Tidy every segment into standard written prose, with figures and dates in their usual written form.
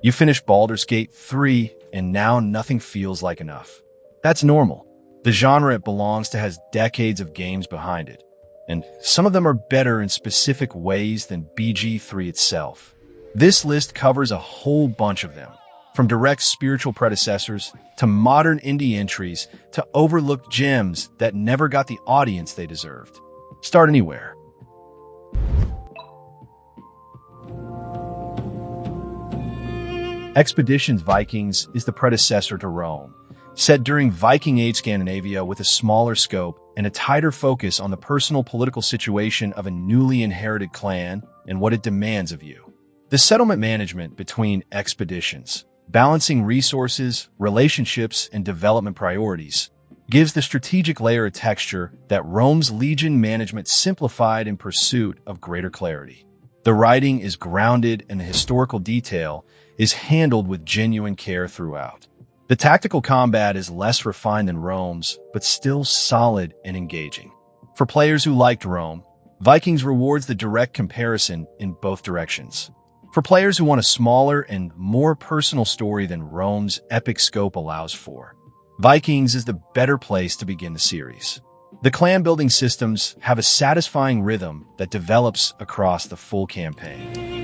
You finished Baldur's Gate 3, and now nothing feels like enough. That's normal. The genre it belongs to has decades of games behind it, and some of them are better in specific ways than BG3 itself. This list covers a whole bunch of them, from direct spiritual predecessors to modern indie entries to overlooked gems that never got the audience they deserved. Start anywhere. Expeditions Vikings is the predecessor to Rome, set during Viking Age Scandinavia with a smaller scope and a tighter focus on the personal political situation of a newly inherited clan and what it demands of you. The settlement management between expeditions, balancing resources, relationships, and development priorities, gives the strategic layer a texture that Rome's legion management simplified in pursuit of greater clarity. The writing is grounded and the historical detail is handled with genuine care throughout. The tactical combat is less refined than Rome's, but still solid and engaging. For players who liked Rome, Vikings rewards the direct comparison in both directions. For players who want a smaller and more personal story than Rome's epic scope allows for, Vikings is the better place to begin the series. The clan-building systems have a satisfying rhythm that develops across the full campaign.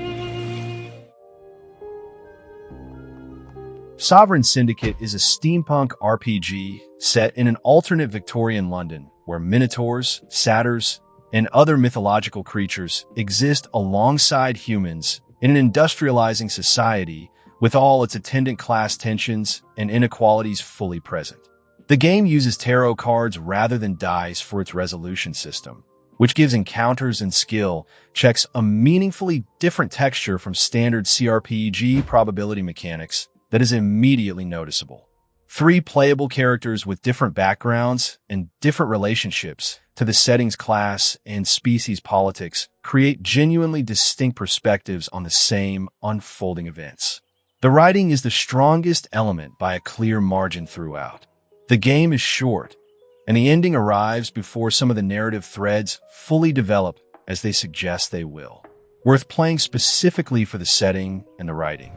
Sovereign Syndicate is a steampunk RPG set in an alternate Victorian London where minotaurs, satyrs, and other mythological creatures exist alongside humans in an industrializing society with all its attendant class tensions and inequalities fully present. The game uses tarot cards rather than dice for its resolution system, which gives encounters and skill checks a meaningfully different texture from standard CRPG probability mechanics that is immediately noticeable. 3 playable characters with different backgrounds and different relationships to the setting's class and species politics create genuinely distinct perspectives on the same unfolding events. The writing is the strongest element by a clear margin throughout. The game is short, and the ending arrives before some of the narrative threads fully develop as they suggest they will. Worth playing specifically for the setting and the writing.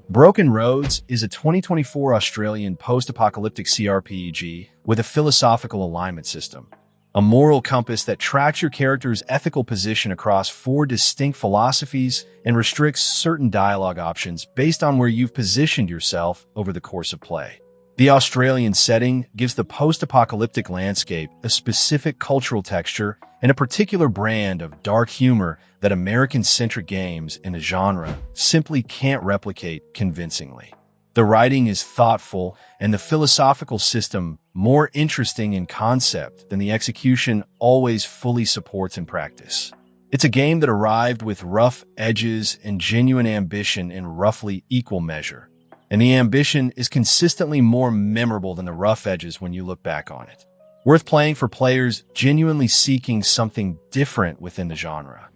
Broken Roads is a 2024 Australian post-apocalyptic CRPG with a philosophical alignment system, a moral compass that tracks your character's ethical position across 4 distinct philosophies and restricts certain dialogue options based on where you've positioned yourself over the course of play. The Australian setting gives the post-apocalyptic landscape a specific cultural texture and a particular brand of dark humor that American-centric games in the genre simply can't replicate convincingly. The writing is thoughtful and the philosophical system more interesting in concept than the execution always fully supports in practice. It's a game that arrived with rough edges and genuine ambition in roughly equal measure, and the ambition is consistently more memorable than the rough edges when you look back on it. Worth playing for players genuinely seeking something different within the genre.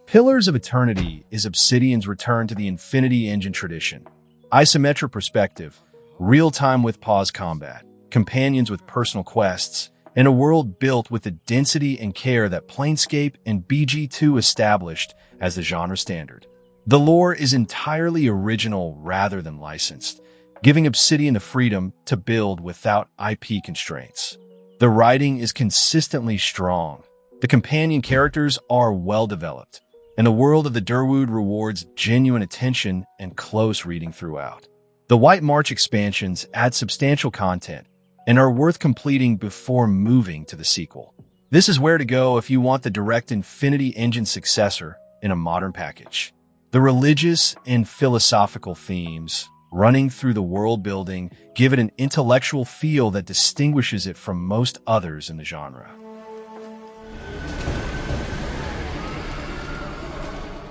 Pillars of Eternity is Obsidian's return to the Infinity Engine tradition. Isometric perspective, real-time with pause combat, companions with personal quests, and a world built with the density and care that Planescape and BG2 established as the genre standard. The lore is entirely original rather than licensed, giving Obsidian the freedom to build without IP constraints. The writing is consistently strong, the companion characters are well-developed, and the world of the Durwood rewards genuine attention and close reading throughout. The White March expansions add substantial content and are worth completing before moving to the sequel. This is where to go if you want the direct Infinity Engine successor in a modern package. The religious and philosophical themes running through the world building give it an intellectual feel that distinguishes it from most others in the genre.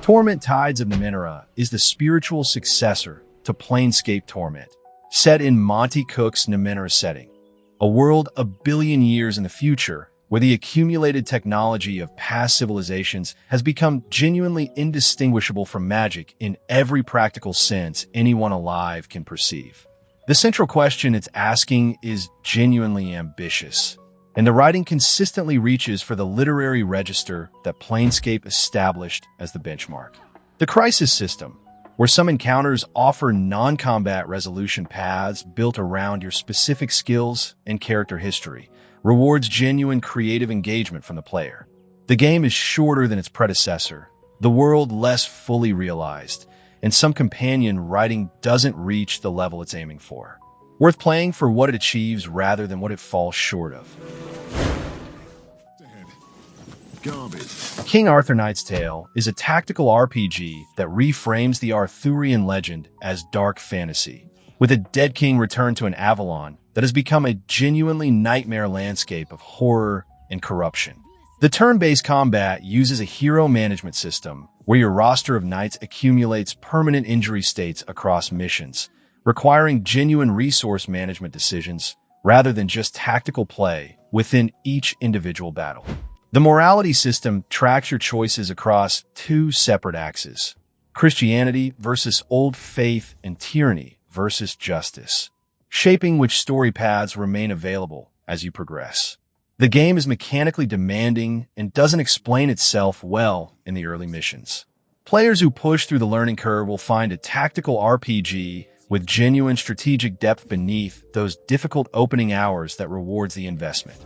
Torment Tides of Numenera is the spiritual successor to Planescape Torment, set in Monty Cook's Numenera setting, a world a billion years in the future where the accumulated technology of past civilizations has become genuinely indistinguishable from magic in every practical sense anyone alive can perceive. The central question it's asking is genuinely ambitious. and the writing consistently reaches for the literary register that Planescape established as the benchmark. The crisis system, where some encounters offer non-combat resolution paths built around your specific skills and character history, rewards genuine creative engagement from the player. The game is shorter than its predecessor, the world less fully realized, and some companion writing doesn't reach the level it's aiming for. Worth playing for what it achieves rather than what it falls short of. King Arthur Knight's Tale is a tactical RPG that reframes the Arthurian legend as dark fantasy, with a dead king returned to an Avalon that has become a genuinely nightmare landscape of horror and corruption. The turn-based combat uses a hero management system where your roster of knights accumulates permanent injury states across missions, requiring genuine resource management decisions rather than just tactical play within each individual battle. The morality system tracks your choices across two separate axes: Christianity versus old faith and tyranny versus justice, shaping which story paths remain available as you progress. The game is mechanically demanding and doesn't explain itself well in the early missions. Players who push through the learning curve will find a tactical RPG with genuine strategic depth beneath those difficult opening hours that rewards the investment.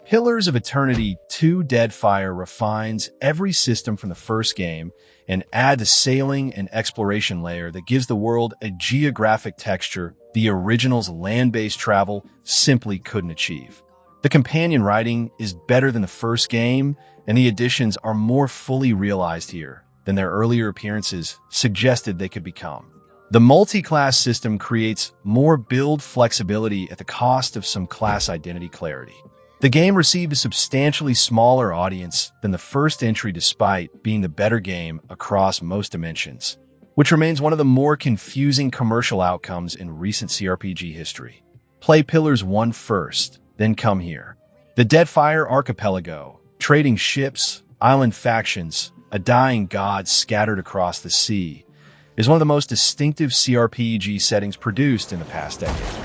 Pillars of Eternity 2 Deadfire refines every system from the first game and adds a sailing and exploration layer that gives the world a geographic texture the original's land-based travel simply couldn't achieve. The companion writing is better than the first game, and the additions are more fully realized here than their earlier appearances suggested they could become. The multi-class system creates more build flexibility at the cost of some class identity clarity. The game received a substantially smaller audience than the first entry despite being the better game across most dimensions, which remains one of the more confusing commercial outcomes in recent CRPG history. Play Pillars 1 first, then come here. The Deadfire Archipelago, trading ships, island factions, a dying god scattered across the sea, is one of the most distinctive CRPG settings produced in the past decade.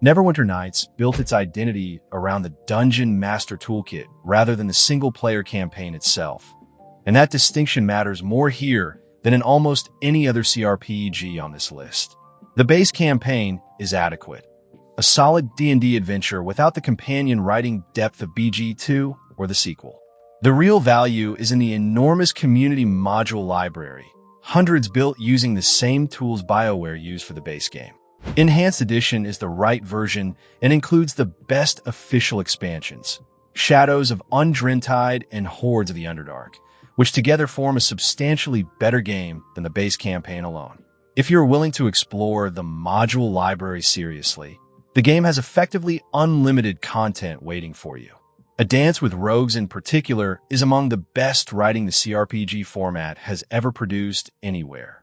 Neverwinter Nights built its identity around the Dungeon Master Toolkit rather than the single-player campaign itself, and that distinction matters more here than in almost any other CRPG on this list. The base campaign is adequate, a solid D&D adventure without the companion writing depth of BG3 or the sequel. The real value is in the enormous community module library, hundreds built using the same tools BioWare used for the base game. Enhanced Edition is the right version and includes the best official expansions, Shadows of Undrintide and Hordes of the Underdark, which together form a substantially better game than the base campaign alone. If you're willing to explore the module library seriously, the game has effectively unlimited content waiting for you. A Dance with Rogues in particular is among the best writing the CRPG format has ever produced anywhere.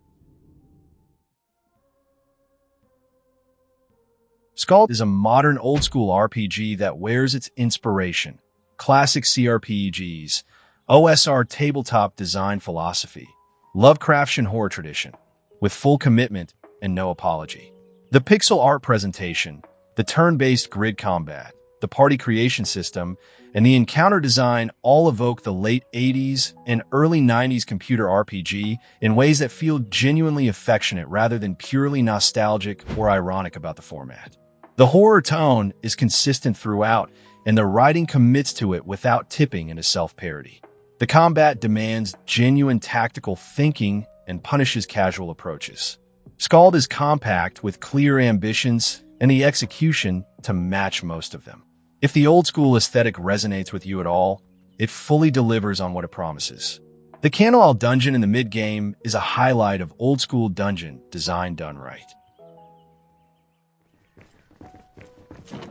Skald is a modern old-school RPG that wears its inspiration, classic CRPGs, OSR tabletop design philosophy, Lovecraftian horror tradition, with full commitment and no apology. The pixel art presentation, the turn-based grid combat, the party creation system, and the encounter design all evoke the late 80s and early 90s computer RPG in ways that feel genuinely affectionate rather than purely nostalgic or ironic about the format. The horror tone is consistent throughout, and the writing commits to it without tipping into self-parody. The combat demands genuine tactical thinking and punishes casual approaches. Skald is compact with clear ambitions and the execution to match most of them. If the old-school aesthetic resonates with you at all, it fully delivers on what it promises. The Candleisle dungeon in the mid-game is a highlight of old-school dungeon design done right.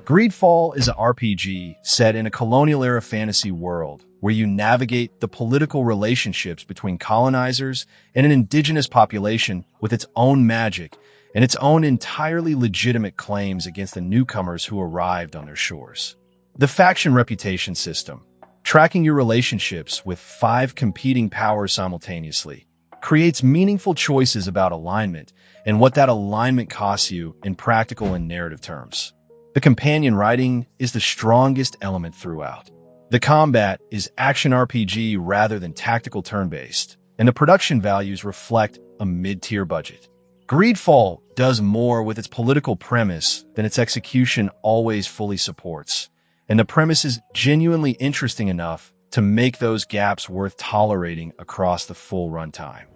Greedfall is an RPG set in a colonial-era fantasy world where you navigate the political relationships between colonizers and an indigenous population with its own magic and its own entirely legitimate claims against the newcomers who arrived on their shores. The faction reputation system, tracking your relationships with 5 competing powers simultaneously, creates meaningful choices about alignment and what that alignment costs you in practical and narrative terms. The companion writing is the strongest element throughout. The combat is action RPG rather than tactical turn-based, and the production values reflect a mid-tier budget. Greedfall does more with its political premise than its execution always fully supports, and the premise is genuinely interesting enough to make those gaps worth tolerating across the full runtime.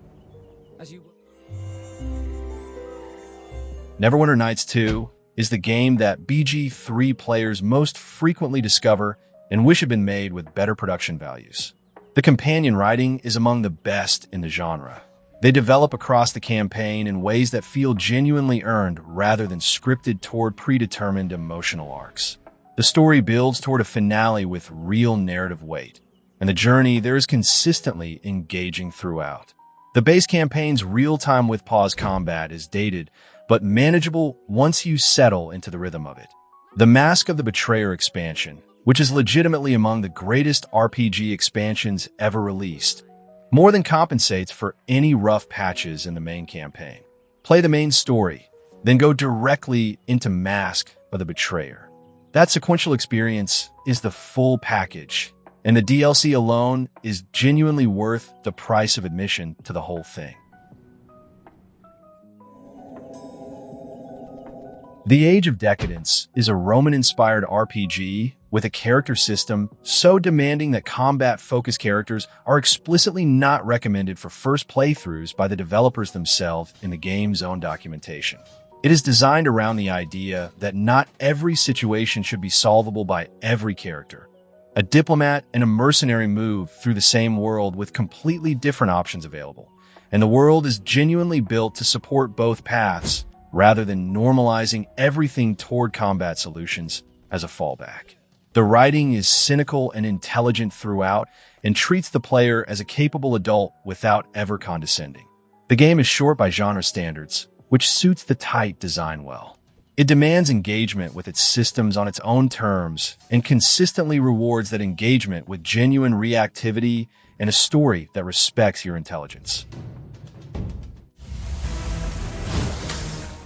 Neverwinter Nights 2 is the game that BG3 players most frequently discover and wish had been made with better production values. The companion writing is among the best in the genre. They develop across the campaign in ways that feel genuinely earned rather than scripted toward predetermined emotional arcs. The story builds toward a finale with real narrative weight, and the journey there is consistently engaging throughout. The base campaign's real-time with pause combat is dated, but manageable once you settle into the rhythm of it. The Mask of the Betrayer expansion, which is legitimately among the greatest RPG expansions ever released, more than compensates for any rough patches in the main campaign. Play the main story, then go directly into Mask of the Betrayer. That sequential experience is the full package, and the DLC alone is genuinely worth the price of admission to the whole thing. The Age of Decadence is a Roman-inspired RPG with a character system so demanding that combat-focused characters are explicitly not recommended for first playthroughs by the developers themselves in the game's own documentation. It is designed around the idea that not every situation should be solvable by every character. A diplomat and a mercenary move through the same world with completely different options available, and the world is genuinely built to support both paths rather than normalizing everything toward combat solutions as a fallback. The writing is cynical and intelligent throughout and treats the player as a capable adult without ever condescending. The game is short by genre standards, which suits the tight design well. It demands engagement with its systems on its own terms and consistently rewards that engagement with genuine reactivity and a story that respects your intelligence.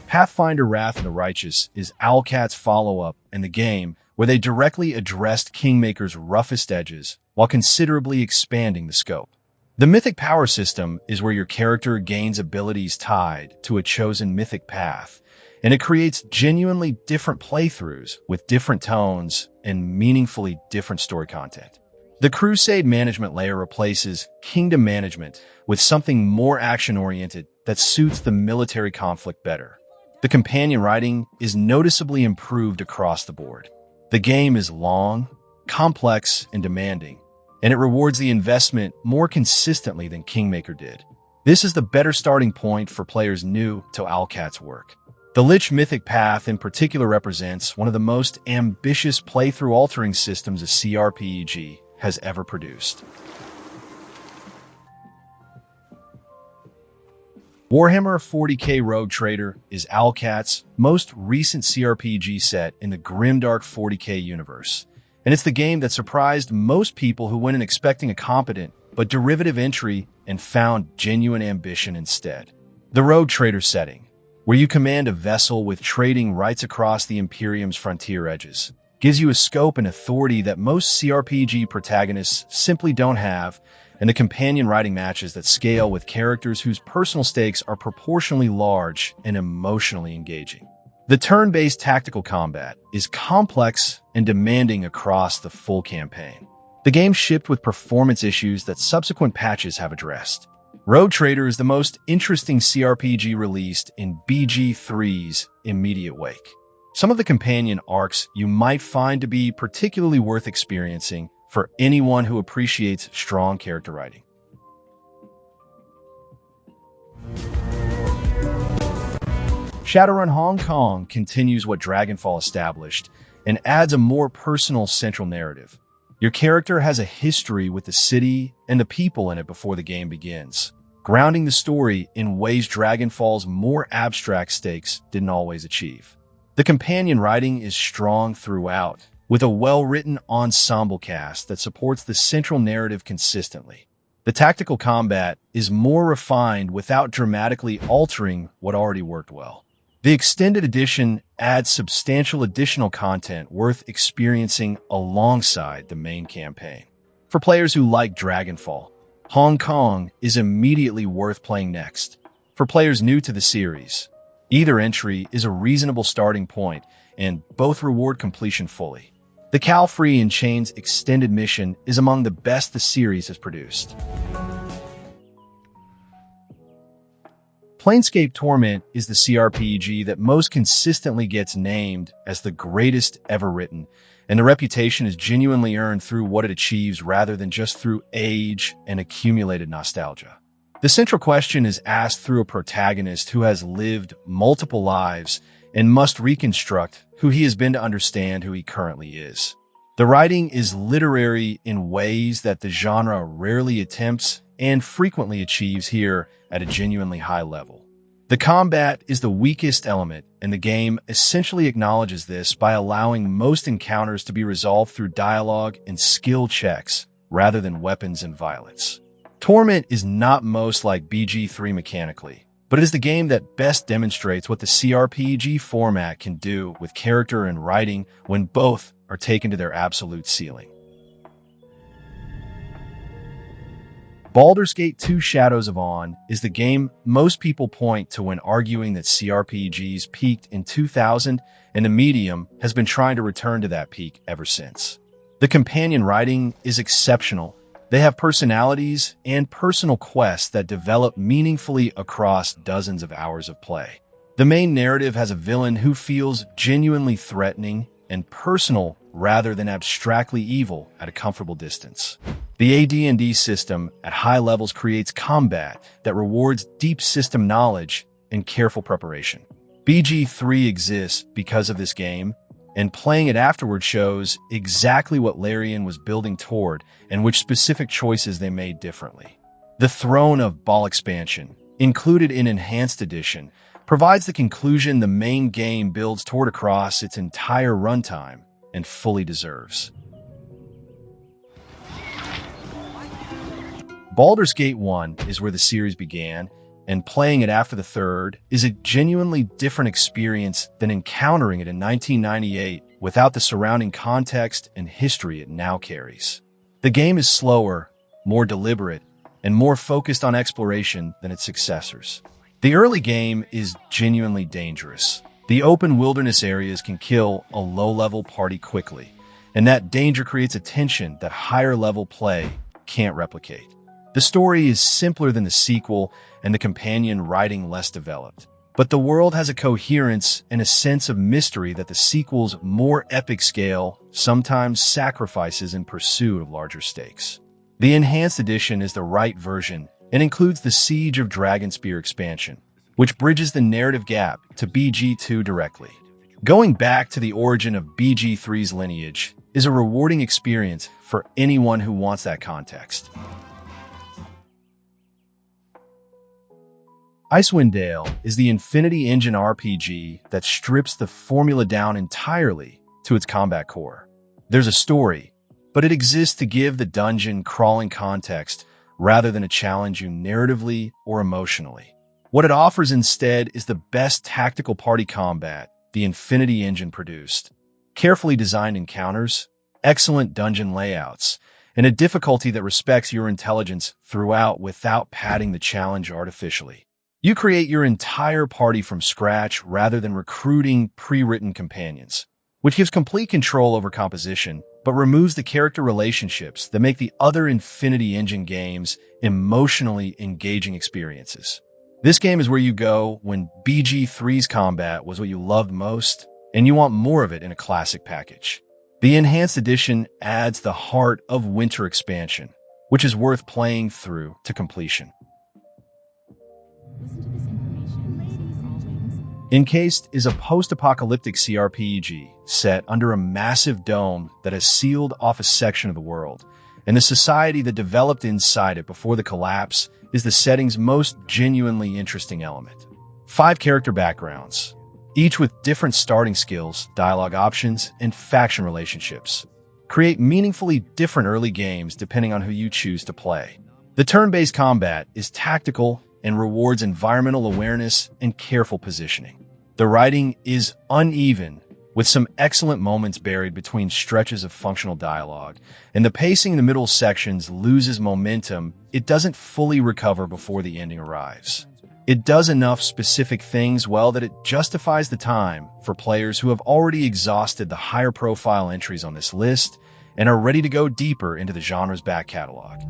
Pathfinder Wrath of the Righteous is Owlcat's follow-up in the game where they directly addressed Kingmaker's roughest edges while considerably expanding the scope. The mythic power system is where your character gains abilities tied to a chosen mythic path, and it creates genuinely different playthroughs with different tones and meaningfully different story content. The Crusade management layer replaces kingdom management with something more action-oriented that suits the military conflict better. The companion writing is noticeably improved across the board. The game is long, complex, and demanding, and it rewards the investment more consistently than Kingmaker did. This is the better starting point for players new to Owlcat's work. The Lich Mythic Path in particular represents one of the most ambitious playthrough-altering systems a CRPG has ever produced. Warhammer 40k Rogue Trader is Owlcat's most recent CRPG set in the grimdark 40k universe, and it's the game that surprised most people who went in expecting a competent but derivative entry and found genuine ambition instead. The Rogue Trader setting, where you command a vessel with trading rights across the Imperium's frontier edges, gives you a scope and authority that most CRPG protagonists simply don't have, and the companion writing matches that scale with characters whose personal stakes are proportionally large and emotionally engaging. The turn-based tactical combat is complex and demanding across the full campaign. The game shipped with performance issues that subsequent patches have addressed. Rogue Trader is the most interesting CRPG released in BG3's immediate wake. Some of the companion arcs you might find to be particularly worth experiencing for anyone who appreciates strong character writing. Shadowrun Hong Kong continues what Dragonfall established and adds a more personal central narrative. Your character has a history with the city and the people in it before the game begins, grounding the story in ways Dragonfall's more abstract stakes didn't always achieve. The companion writing is strong throughout, with a well-written ensemble cast that supports the central narrative consistently. The tactical combat is more refined without dramatically altering what already worked well. The extended edition adds substantial additional content worth experiencing alongside the main campaign. For players who like Dragonfall, Hong Kong is immediately worth playing next. For players new to the series, either entry is a reasonable starting point, and both reward completion fully. The Cal Free and Chains extended mission is among the best the series has produced. Planescape Torment is the CRPG that most consistently gets named as the greatest ever written, and the reputation is genuinely earned through what it achieves rather than just through age and accumulated nostalgia. The central question is asked through a protagonist who has lived multiple lives and must reconstruct who he has been to understand who he currently is. The writing is literary in ways that the genre rarely attempts and frequently achieves here at a genuinely high level. The combat is the weakest element, and the game essentially acknowledges this by allowing most encounters to be resolved through dialogue and skill checks rather than weapons and violence. Torment is not most like BG3 mechanically, but it is the game that best demonstrates what the CRPG format can do with character and writing when both are taken to their absolute ceiling. Baldur's Gate 2 Shadows of On is the game most people point to when arguing that CRPGs peaked in 2000, and the medium has been trying to return to that peak ever since. The companion writing is exceptional. They have personalities and personal quests that develop meaningfully across dozens of hours of play. The main narrative has a villain who feels genuinely threatening and personal rather than abstractly evil at a comfortable distance. The AD&D system at high levels creates combat that rewards deep system knowledge and careful preparation. BG3 exists because of this game, and playing it afterward shows exactly what Larian was building toward and which specific choices they made differently. The Throne of Ball expansion, included in Enhanced Edition, provides the conclusion the main game builds toward across its entire runtime and fully deserves. Baldur's Gate 1 is where the series began, and playing it after the third is a genuinely different experience than encountering it in 1998 without the surrounding context and history it now carries. The game is slower, more deliberate, and more focused on exploration than its successors. The early game is genuinely dangerous. The open wilderness areas can kill a low-level party quickly, and that danger creates a tension that higher-level play can't replicate. The story is simpler than the sequel, and the companion writing less developed. But the world has a coherence and a sense of mystery that the sequel's more epic scale sometimes sacrifices in pursuit of larger stakes. The Enhanced Edition is the right version and includes the Siege of Dragonspear expansion, which bridges the narrative gap to BG2 directly. Going back to the origin of BG3's lineage is a rewarding experience for anyone who wants that context. Icewind Dale is the Infinity Engine RPG that strips the formula down entirely to its combat core. There's a story, but it exists to give the dungeon crawling context rather than to challenge you narratively or emotionally. What it offers instead is the best tactical party combat the Infinity Engine produced. Carefully designed encounters, excellent dungeon layouts, and a difficulty that respects your intelligence throughout without padding the challenge artificially. You create your entire party from scratch rather than recruiting pre-written companions, which gives complete control over composition, but removes the character relationships that make the other Infinity Engine games emotionally engaging experiences. This game is where you go when BG3's combat was what you loved most, and you want more of it in a classic package. The Enhanced Edition adds the Heart of Winter expansion, which is worth playing through to completion. Encased is a post-apocalyptic CRPG set under a massive dome that has sealed off a section of the world, and the society that developed inside it before the collapse is the setting's most genuinely interesting element. 5 character backgrounds, each with different starting skills, dialogue options, and faction relationships, create meaningfully different early games depending on who you choose to play. The turn-based combat is tactical and rewards environmental awareness and careful positioning. The writing is uneven, with some excellent moments buried between stretches of functional dialogue, and the pacing in the middle sections loses momentum. It doesn't fully recover before the ending arrives. It does enough specific things well that it justifies the time for players who have already exhausted the higher-profile entries on this list and are ready to go deeper into the genre's back catalog.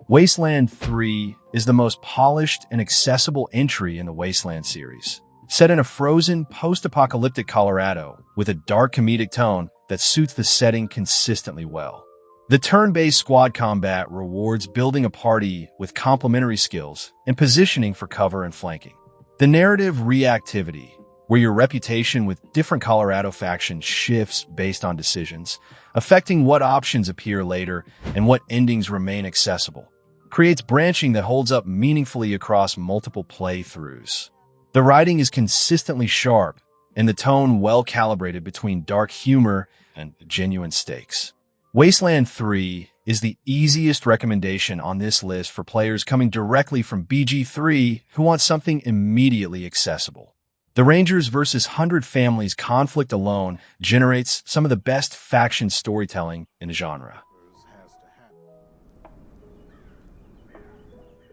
Wasteland 3 is the most polished and accessible entry in the Wasteland series. Set in a frozen, post-apocalyptic Colorado with a dark comedic tone that suits the setting consistently well. The turn-based squad combat rewards building a party with complementary skills and positioning for cover and flanking. The narrative reactivity, where your reputation with different Colorado factions shifts based on decisions, affecting what options appear later and what endings remain accessible, creates branching that holds up meaningfully across multiple playthroughs. The writing is consistently sharp and the tone well-calibrated between dark humor and genuine stakes. Wasteland 3 is the easiest recommendation on this list for players coming directly from BG3 who want something immediately accessible. The Rangers vs. 100 Families conflict alone generates some of the best faction storytelling in the genre.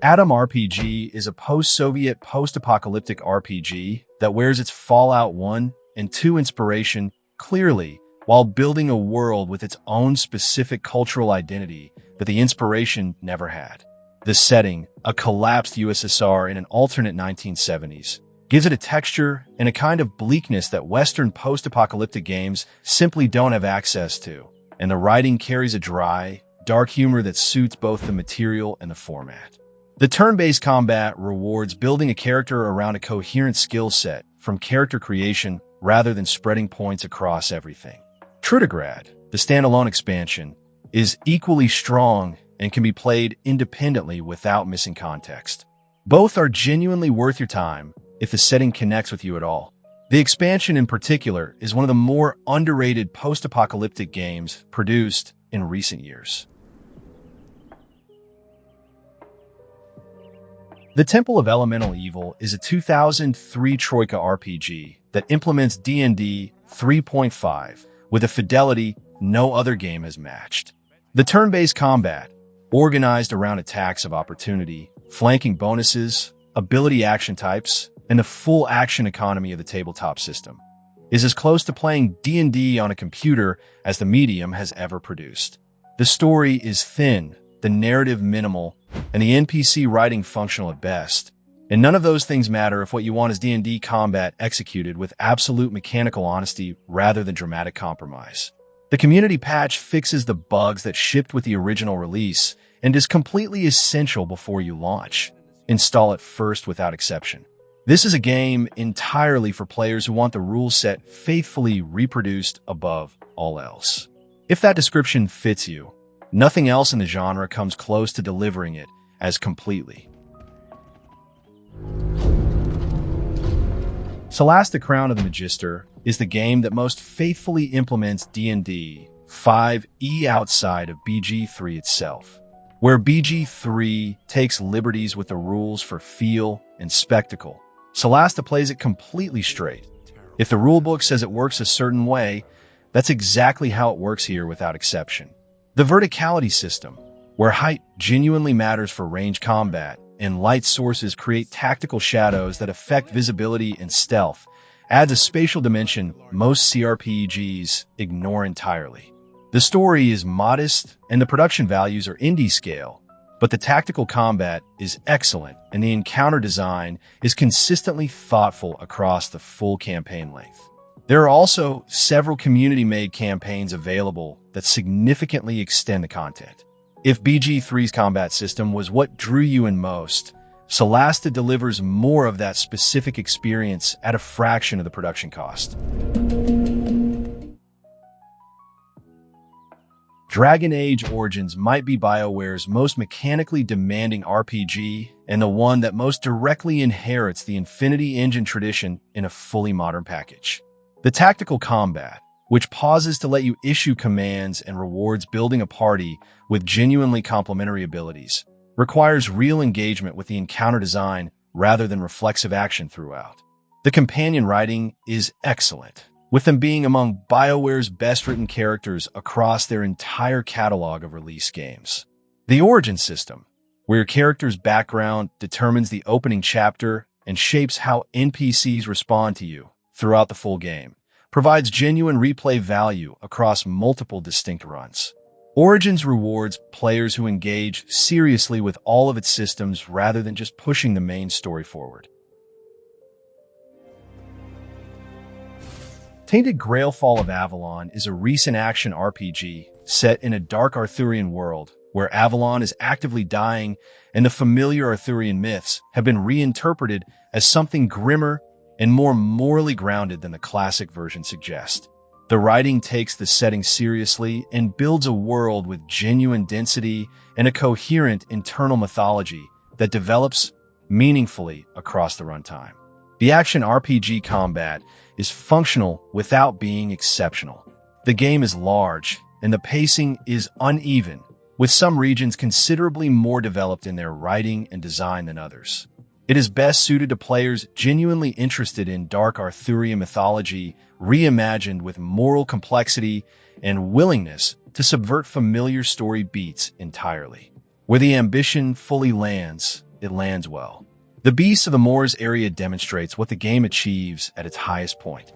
Atom RPG is a post-Soviet, post-apocalyptic RPG that wears its Fallout 1 and 2 inspiration clearly while building a world with its own specific cultural identity that the inspiration never had. The setting, a collapsed USSR in an alternate 1970s, gives it a texture and a kind of bleakness that Western post-apocalyptic games simply don't have access to, and the writing carries a dry, dark humor that suits both the material and the format. The turn-based combat rewards building a character around a coherent skill set from character creation rather than spreading points across everything. Trudograd, the standalone expansion, is equally strong and can be played independently without missing context. Both are genuinely worth your time if the setting connects with you at all. The expansion in particular is one of the more underrated post-apocalyptic games produced in recent years. The Temple of Elemental Evil is a 2003 Troika RPG that implements D&D 3.5 with a fidelity no other game has matched. The turn-based combat, organized around attacks of opportunity, flanking bonuses, ability action types, and the full action economy of the tabletop system, is as close to playing D&D on a computer as the medium has ever produced. The story is thin, the narrative minimal, and the NPC writing functional at best. And none of those things matter if what you want is D&D combat executed with absolute mechanical honesty rather than dramatic compromise. The community patch fixes the bugs that shipped with the original release and is completely essential before you launch. Install it first without exception. This is a game entirely for players who want the rule set faithfully reproduced above all else. If that description fits you, nothing else in the genre comes close to delivering it as completely. Celeste: Crown of the Magister is the game that most faithfully implements D&D 5e outside of BG3 itself, where BG3 takes liberties with the rules for feel and spectacle. Celeste plays it completely straight. If the rulebook says it works a certain way, that's exactly how it works here without exception. The verticality system, where height genuinely matters for range combat and light sources create tactical shadows that affect visibility and stealth, adds a spatial dimension most CRPGs ignore entirely. The story is modest and the production values are indie scale, but the tactical combat is excellent and the encounter design is consistently thoughtful across the full campaign length. There are also several community-made campaigns available that significantly extend the content. If BG3's combat system was what drew you in most, Celeste delivers more of that specific experience at a fraction of the production cost. Dragon Age Origins might be BioWare's most mechanically demanding RPG and the one that most directly inherits the Infinity Engine tradition in a fully modern package. The tactical combat, which pauses to let you issue commands and rewards building a party with genuinely complementary abilities, requires real engagement with the encounter design rather than reflexive action throughout. The companion writing is excellent, with them being among BioWare's best-written characters across their entire catalog of release games. The origin system, where your character's background determines the opening chapter and shapes how NPCs respond to you throughout the full game, provides genuine replay value across multiple distinct runs. Origins rewards players who engage seriously with all of its systems rather than just pushing the main story forward. Tainted Grail: Fall of Avalon is a recent action RPG set in a dark Arthurian world where Avalon is actively dying and the familiar Arthurian myths have been reinterpreted as something grimmer and more morally grounded than the classic version suggests. The writing takes the setting seriously and builds a world with genuine density and a coherent internal mythology that develops meaningfully across the runtime. The action RPG combat is functional without being exceptional. The game is large, and the pacing is uneven, with some regions considerably more developed in their writing and design than others. It is best suited to players genuinely interested in dark Arthurian mythology, reimagined with moral complexity and willingness to subvert familiar story beats entirely. Where the ambition fully lands, it lands well. The Beasts of the Moors area demonstrates what the game achieves at its highest point.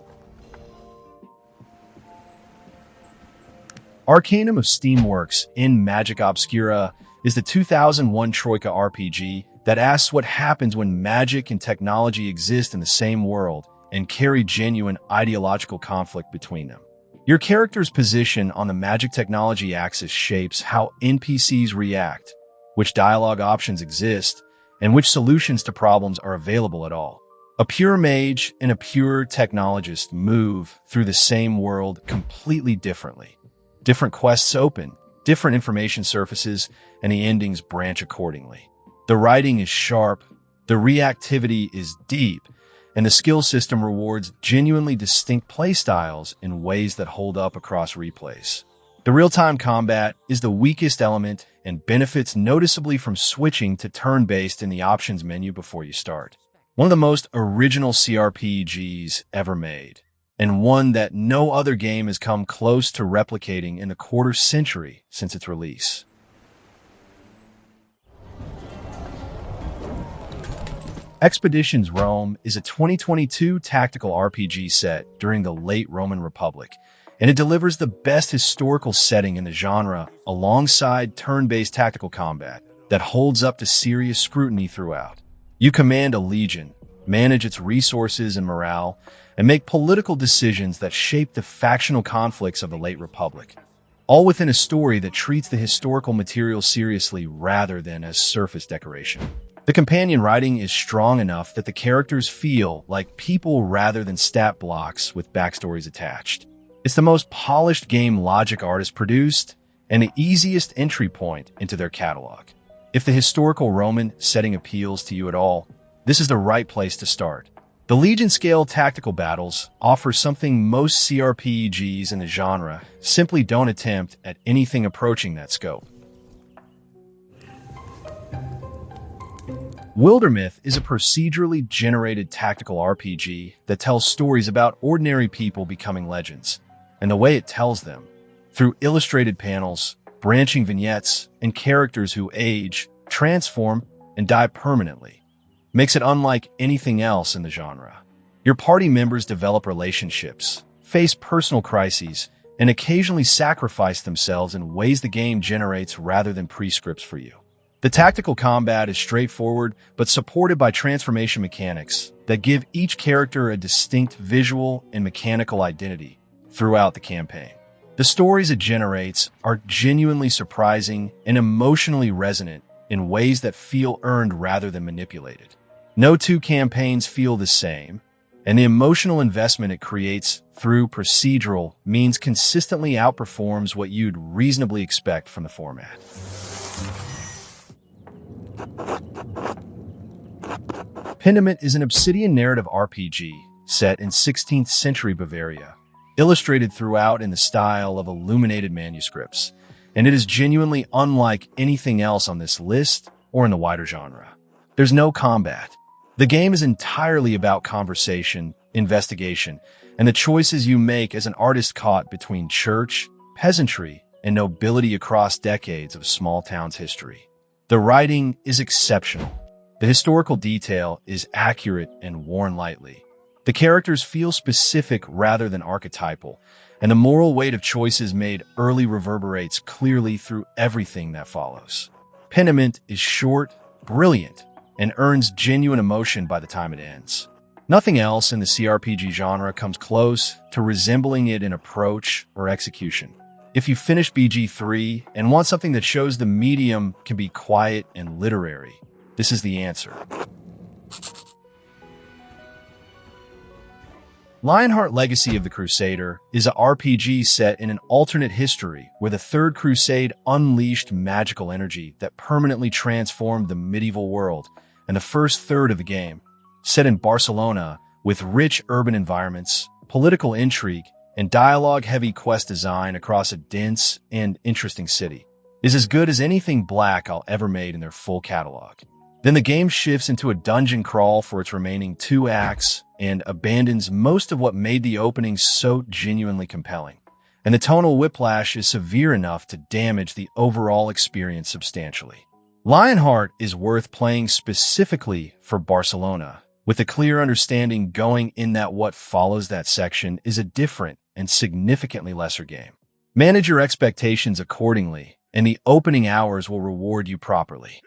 Arcanum of Steamworks in Magic Obscura is the 2001 Troika RPG that asks what happens when magic and technology exist in the same world and carry genuine ideological conflict between them. Your character's position on the magic-technology axis shapes how NPCs react, which dialogue options exist, and which solutions to problems are available at all. A pure mage and a pure technologist move through the same world completely differently. Different quests open, different information surfaces, and the endings branch accordingly. The writing is sharp, the reactivity is deep, and the skill system rewards genuinely distinct playstyles in ways that hold up across replays. The real-time combat is the weakest element and benefits noticeably from switching to turn-based in the options menu before you start. One of the most original CRPGs ever made, and one that no other game has come close to replicating in the quarter century since its release. Expeditions Rome is a 2022 tactical RPG set during the late Roman Republic, and it delivers the best historical setting in the genre alongside turn-based tactical combat that holds up to serious scrutiny throughout. You command a legion, manage its resources and morale, and make political decisions that shape the factional conflicts of the late Republic, all within a story that treats the historical material seriously rather than as surface decoration. The companion writing is strong enough that the characters feel like people rather than stat blocks with backstories attached. It's the most polished game logic artists produced and the easiest entry point into their catalog. If the historical Roman setting appeals to you at all, this is the right place to start. The Legion-scale tactical battles offer something most CRPGs in the genre simply don't attempt at anything approaching that scope. Wildermyth is a procedurally generated tactical RPG that tells stories about ordinary people becoming legends, and the way it tells them, through illustrated panels, branching vignettes, and characters who age, transform, and die permanently, makes it unlike anything else in the genre. Your party members develop relationships, face personal crises, and occasionally sacrifice themselves in ways the game generates rather than prescripts for you. The tactical combat is straightforward but supported by transformation mechanics that give each character a distinct visual and mechanical identity throughout the campaign. The stories it generates are genuinely surprising and emotionally resonant in ways that feel earned rather than manipulated. No two campaigns feel the same, and the emotional investment it creates through procedural means consistently outperforms what you'd reasonably expect from the format. Pentiment is an Obsidian narrative RPG set in 16th century Bavaria, illustrated throughout in the style of illuminated manuscripts, and it is genuinely unlike anything else on this list or in the wider genre. There's no combat. The game is entirely about conversation, investigation, and the choices you make as an artist caught between church, peasantry, and nobility across decades of small town's history. The writing is exceptional. The historical detail is accurate and worn lightly. The characters feel specific rather than archetypal, and the moral weight of choices made early reverberates clearly through everything that follows. Pentiment is short, brilliant, and earns genuine emotion by the time it ends. Nothing else in the CRPG genre comes close to resembling it in approach or execution. If you finish BG3 and want something that shows the medium can be quiet and literary, this is the answer. Lionheart Legacy of the Crusader is a RPG set in an alternate history where the Third Crusade unleashed magical energy that permanently transformed the medieval world, and the first third of the game, set in Barcelona with rich urban environments, political intrigue, and dialogue-heavy quest design across a dense and interesting city, is as good as anything Black Isle ever made in their full catalog. Then the game shifts into a dungeon crawl for its remaining 2 acts and abandons most of what made the opening so genuinely compelling. And the tonal whiplash is severe enough to damage the overall experience substantially. Lionheart is worth playing specifically for Barcelona, with a clear understanding going in that what follows that section is a different and significantly lesser game. Manage your expectations accordingly, and the opening hours will reward you properly.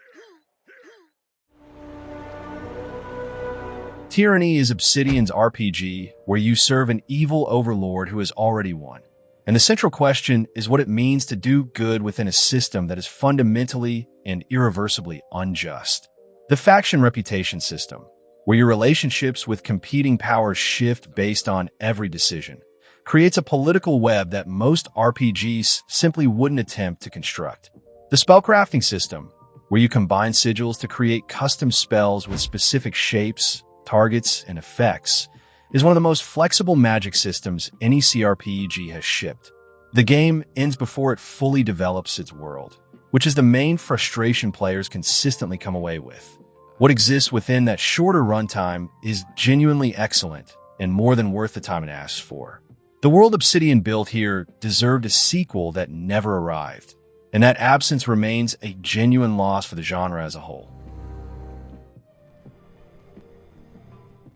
Tyranny is Obsidian's RPG where you serve an evil overlord who has already won. And the central question is what it means to do good within a system that is fundamentally and irreversibly unjust. The faction reputation system, where your relationships with competing powers shift based on every decision, creates a political web that most RPGs simply wouldn't attempt to construct. The spellcrafting system, where you combine sigils to create custom spells with specific shapes, targets, and effects, is one of the most flexible magic systems any CRPG has shipped. The game ends before it fully develops its world, which is the main frustration players consistently come away with. What exists within that shorter runtime is genuinely excellent and more than worth the time it asks for. The world Obsidian built here deserved a sequel that never arrived, and that absence remains a genuine loss for the genre as a whole.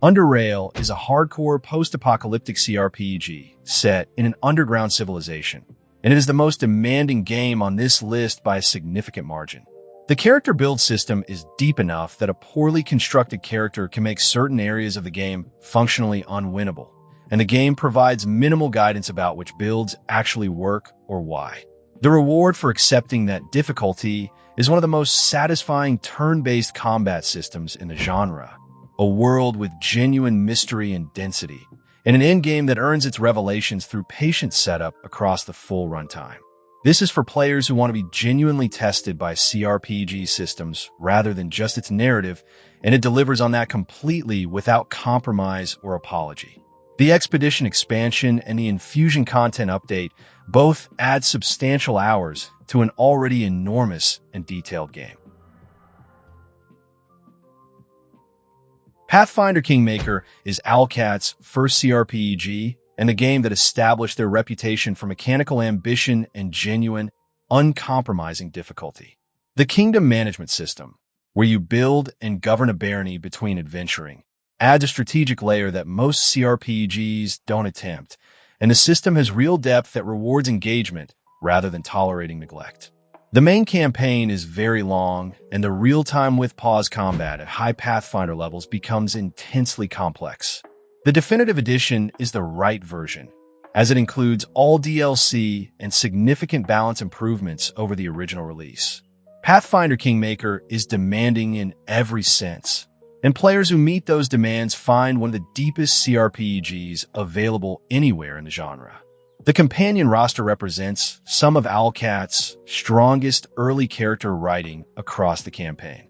Underrail is a hardcore post-apocalyptic CRPG set in an underground civilization, and it is the most demanding game on this list by a significant margin. The character build system is deep enough that a poorly constructed character can make certain areas of the game functionally unwinnable, and the game provides minimal guidance about which builds actually work or why. The reward for accepting that difficulty is one of the most satisfying turn-based combat systems in the genre, a world with genuine mystery and density, and an endgame that earns its revelations through patient setup across the full runtime. This is for players who want to be genuinely tested by CRPG systems rather than just its narrative, and it delivers on that completely without compromise or apology. The Expedition expansion and the Infusion content update both add substantial hours to an already enormous and detailed game. Pathfinder Kingmaker is Owlcat's first CRPG and the game that established their reputation for mechanical ambition and genuine, uncompromising difficulty. The Kingdom Management System, where you build and govern a barony between adventuring, adds a strategic layer that most CRPGs don't attempt, and the system has real depth that rewards engagement rather than tolerating neglect. The main campaign is very long, and the real-time with-pause combat at high Pathfinder levels becomes intensely complex. The Definitive Edition is the right version, as it includes all DLC and significant balance improvements over the original release. Pathfinder Kingmaker is demanding in every sense, and players who meet those demands find one of the deepest CRPGs available anywhere in the genre. The companion roster represents some of Owlcat's strongest early character writing across the campaign.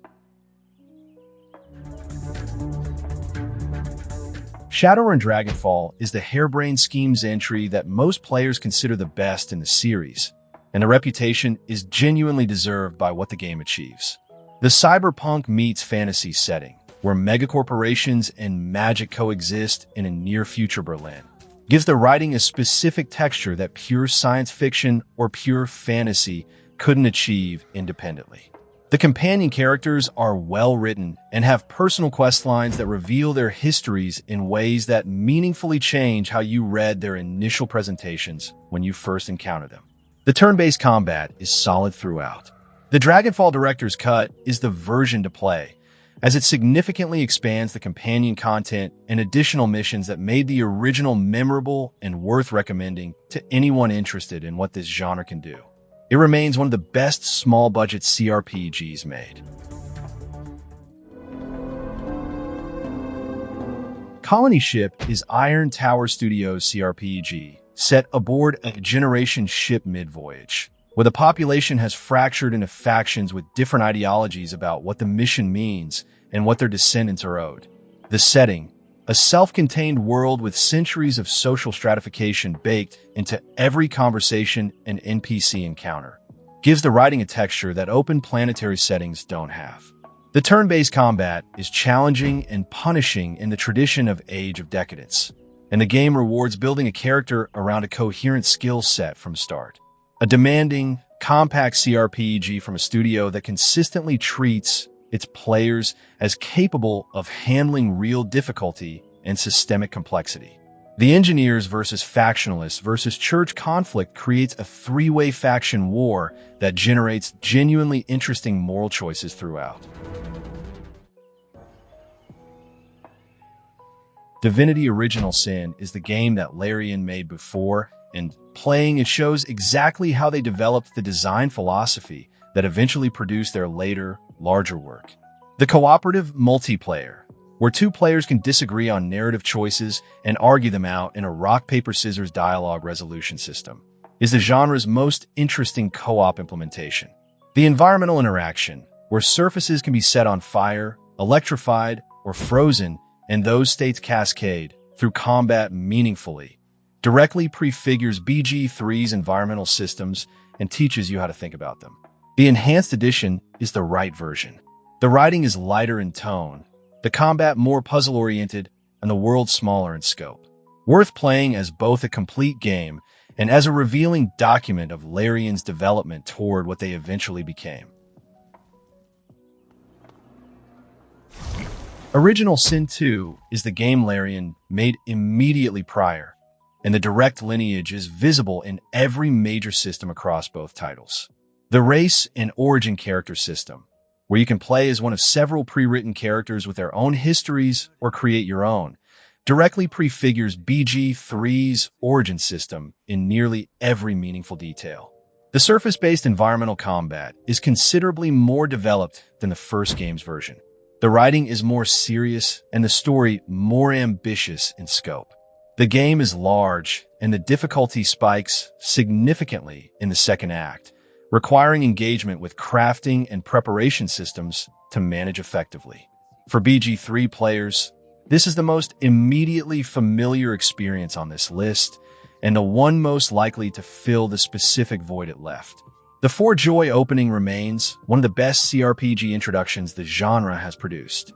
Shadowrun Dragonfall is the harebrained schemes entry that most players consider the best in the series, and the reputation is genuinely deserved by what the game achieves. The cyberpunk meets fantasy setting, where megacorporations and magic coexist in a near-future Berlin, gives the writing a specific texture that pure science fiction or pure fantasy couldn't achieve independently. The companion characters are well-written and have personal quest lines that reveal their histories in ways that meaningfully change how you read their initial presentations when you first encounter them. The turn-based combat is solid throughout. The Dragonfall Director's Cut is the version to play, as it significantly expands the companion content and additional missions that made the original memorable and worth recommending to anyone interested in what this genre can do. It remains one of the best small-budget CRPGs made. Colony Ship is Iron Tower Studios' CRPG, set aboard a generation ship mid-voyage, where the population has fractured into factions with different ideologies about what the mission means and what their descendants are owed. The setting, a self-contained world with centuries of social stratification baked into every conversation and NPC encounter, gives the writing a texture that open planetary settings don't have. The turn-based combat is challenging and punishing in the tradition of Age of Decadence, and the game rewards building a character around a coherent skill set from start. A demanding, compact CRPG from a studio that consistently treats its players as capable of handling real difficulty and systemic complexity. The engineers versus factionalists versus church conflict creates a three-way faction war that generates genuinely interesting moral choices throughout. Divinity Original Sin is the game that Larian made before, and playing it shows exactly how they developed the design philosophy that eventually produced their later, larger work. The cooperative multiplayer, where two players can disagree on narrative choices and argue them out in a rock-paper-scissors dialogue resolution system, is the genre's most interesting co-op implementation. The environmental interaction, where surfaces can be set on fire, electrified, or frozen, and those states cascade through combat meaningfully, directly prefigures BG3's environmental systems and teaches you how to think about them. The Enhanced Edition is the right version. The writing is lighter in tone, the combat more puzzle-oriented, and the world smaller in scope. Worth playing as both a complete game and as a revealing document of Larian's development toward what they eventually became. Original Sin 2 is the game Larian made immediately prior, and the direct lineage is visible in every major system across both titles. The Race and Origin character system, where you can play as one of several pre-written characters with their own histories or create your own, directly prefigures BG3's Origin system in nearly every meaningful detail. The surface-based environmental combat is considerably more developed than the first game's version. The writing is more serious and the story more ambitious in scope. The game is large and the difficulty spikes significantly in the second act, requiring engagement with crafting and preparation systems to manage effectively. For BG3 players, this is the most immediately familiar experience on this list, and the one most likely to fill the specific void it left. The For Joy opening remains one of the best CRPG introductions the genre has produced,